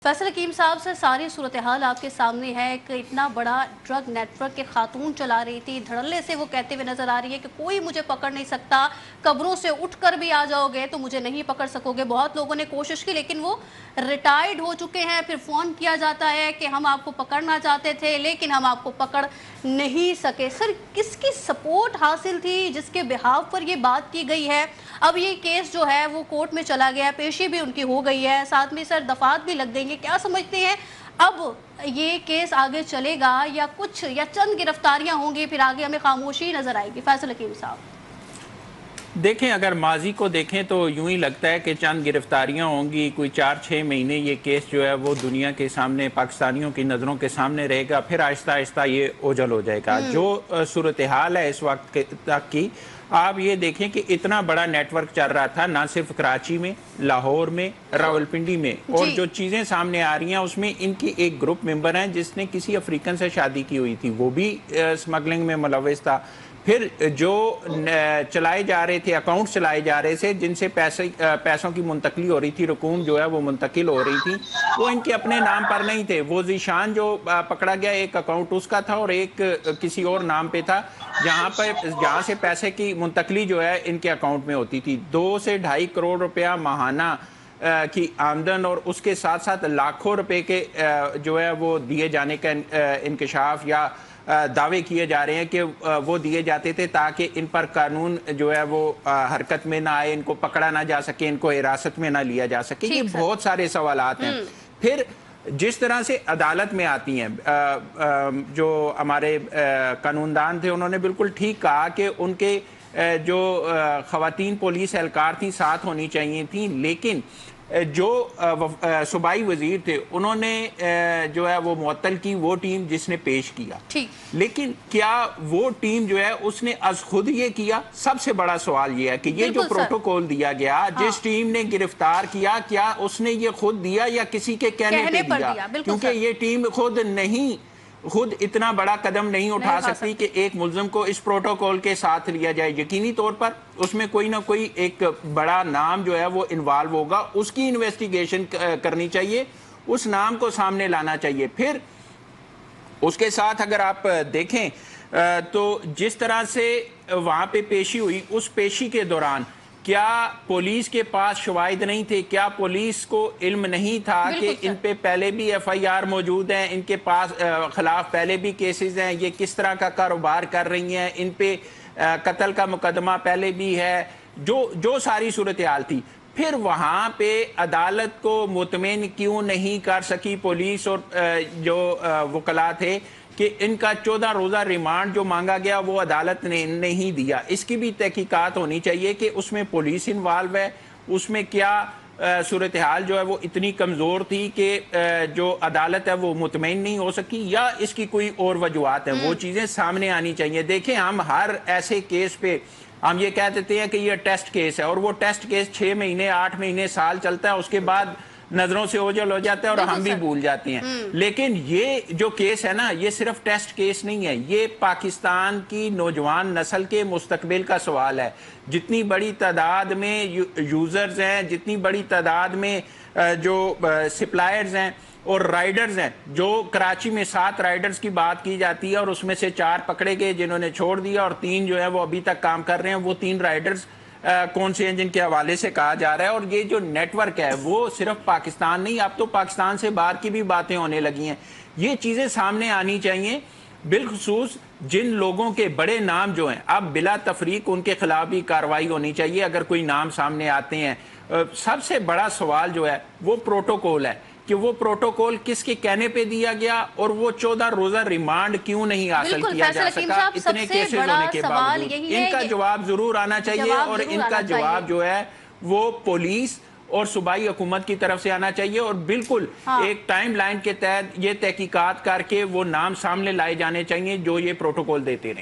फैसल हकीम साहब से सारी सूरत हाल आपके सामने है कि इतना बड़ा ड्रग नेटवर्क के खातून चला रही थी। धड़ल्ले से वो कहते हुए नजर आ रही है कि कोई मुझे पकड़ नहीं सकता, कब्रों से उठकर भी आ जाओगे तो मुझे नहीं पकड़ सकोगे। बहुत लोगों ने कोशिश की लेकिन वो रिटायर्ड हो चुके हैं। फिर फ़ोन किया जाता है कि हम आपको पकड़ना चाहते थे लेकिन हम आपको पकड़ नहीं सके। सर, किसकी सपोर्ट हासिल थी जिसके बिहाव पर ये बात की गई है? अब ये केस जो है वो कोर्ट में चला गया, पेशी भी उनकी हो गई है, साथ में सर दफात भी लग गई है। क्या समझते हैं अब ये केस आगे चलेगा या कुछ या चंद गिरफ्तारियां होंगी, फिर आगे हमें खामोशी नजर आएगी? फैसल हकीम साहब देखें, अगर माजी को देखें तो यूं ही लगता है कि चंद गिरफ्तारियां होंगी, कोई 4-6 महीने ये केस जो है वो दुनिया के सामने, पाकिस्तानियों की नज़रों के सामने रहेगा, फिर आहिस्ता आहिस्ता ये ओझल हो जाएगा। जो सूरत हाल है इस वक्त तक की, आप ये देखें कि इतना बड़ा नेटवर्क चल रहा था, ना सिर्फ कराची में, लाहौर में, रावलपिंडी में, और जो चीज़ें सामने आ रही हैं उसमें इनकी एक ग्रुप मेंबर हैं जिसने किसी अफ्रीकन से शादी की हुई थी, वो भी स्मगलिंग में मुलव्वस था। फिर जो चलाए जा रहे थे, अकाउंट चलाए जा रहे थे जिनसे पैसों की मुंतकली हो रही थी, रकूम जो है वो मुंतकिल हो रही थी, वो इनके अपने नाम पर नहीं थे। वो ज़ीशान जो पकड़ा गया, एक अकाउंट उसका था और एक किसी और नाम पे था, जहाँ से पैसे की मुंतकली जो है इनके अकाउंट में होती थी। 2 से 2.5 करोड़ रुपया माहाना की आमदन और उसके साथ साथ लाखों रुपए के जो है वो दिए जाने का इंकशाफ या दावे किए जा रहे हैं कि वो दिए जाते थे ताकि इन पर कानून जो है वो हरकत में ना आए, इनको पकड़ा ना जा सके, इनको हिरासत में ना लिया जा सके। ये बहुत सारे सवालात हैं। फिर जिस तरह से अदालत में आती हैं, जो हमारे कानूनदान थे उन्होंने बिल्कुल ठीक कहा कि उनके जो ख़वातीन पुलिस एहलकार थी साथ होनी चाहिए थी, लेकिन जो सूबाई वजीर थे उन्होंने जो है वो मुअत्तल की वो टीम जिसने पेश किया। लेकिन क्या वो टीम जो है उसने अज खुद ये किया? सबसे बड़ा सवाल ये है कि ये जो प्रोटोकॉल दिया गया, जिस टीम ने गिरफ्तार किया, क्या उसने ये खुद दिया या किसी के कहने पे दिया? क्योंकि ये टीम खुद इतना बड़ा कदम नहीं उठा सकती कि एक मुल्ज़िम को इस प्रोटोकॉल के साथ लिया जाए। यकीनी तौर पर उसमें कोई ना कोई एक बड़ा नाम जो है वो इन्वॉल्व होगा, उसकी इन्वेस्टिगेशन करनी चाहिए, उस नाम को सामने लाना चाहिए। फिर उसके साथ अगर आप देखें तो जिस तरह से वहाँ पे पेशी हुई, उस पेशी के दौरान क्या पुलिस के पास शवाहिद नहीं थे? क्या पुलिस को इल्म नहीं था कि इन पे पहले भी FIR मौजूद हैं, इनके पास खिलाफ पहले भी केसेस हैं, ये किस तरह का कारोबार कर रही हैं, इन पे कत्ल का मुकदमा पहले भी है, जो सारी सूरत हाल थी। फिर वहाँ पे अदालत को मुतमईन क्यों नहीं कर सकी पुलिस और जो वकला थे कि इनका 14 रोज़ा रिमांड जो मांगा गया वो अदालत ने नहीं दिया? इसकी भी तहकीकात होनी चाहिए कि उसमें पुलिस इन्वॉल्व है, उसमें क्या सूरत हाल जो है वो इतनी कमज़ोर थी कि जो अदालत है वो मुतमईन नहीं हो सकी, या इसकी कोई और वजूहात है? वो चीज़ें सामने आनी चाहिए। देखें, हम हर ऐसे केस पे हम ये कह देते हैं कि ये टेस्ट केस है, और वो टेस्ट केस 6 महीने, 8 महीने, साल चलता है, उसके बाद नजरों से ओझल हो जाता है और हम भी भूल जाते हैं। लेकिन ये जो केस है ना, ये सिर्फ टेस्ट केस नहीं है, ये पाकिस्तान की नौजवान नस्ल के मुस्तकबिल का सवाल है। जितनी बड़ी तादाद में यूजर्स हैं, जितनी बड़ी तादाद में जो सप्लायर्स हैं और राइडर्स हैं, जो कराची में 7 राइडर्स की बात की जाती है और उसमें से 4 पकड़े गए जिन्होंने छोड़ दिया और 3 जो है वो अभी तक काम कर रहे हैं। वो 3 राइडर्स कौन से हैं जिनके हवाले से कहा जा रहा है? और ये जो नेटवर्क है वो सिर्फ पाकिस्तान नहीं, अब तो पाकिस्तान से बाहर की भी बातें होने लगी हैं। ये चीज़ें सामने आनी चाहिए, बिलखुसूस जिन लोगों के बड़े नाम जो हैं, अब बिला तफरीक उनके खिलाफ भी कार्रवाई होनी चाहिए अगर कोई नाम सामने आते हैं। सबसे बड़ा सवाल जो है वो प्रोटोकॉल है कि वो प्रोटोकॉल किसके कहने पे दिया गया और वो 14 रोज़ा रिमांड क्यों नहीं हासिल किया जा सका इतने केसेस होने के बावजूद? इनका जवाब जरूर आना चाहिए, और इनका जवाब जो है वो पुलिस और सूबाई हुकूमत की तरफ से आना चाहिए, और बिल्कुल एक टाइम लाइन के तहत ये तहकीकात करके वो नाम सामने लाए जाने चाहिए जो ये प्रोटोकॉल देते रहे।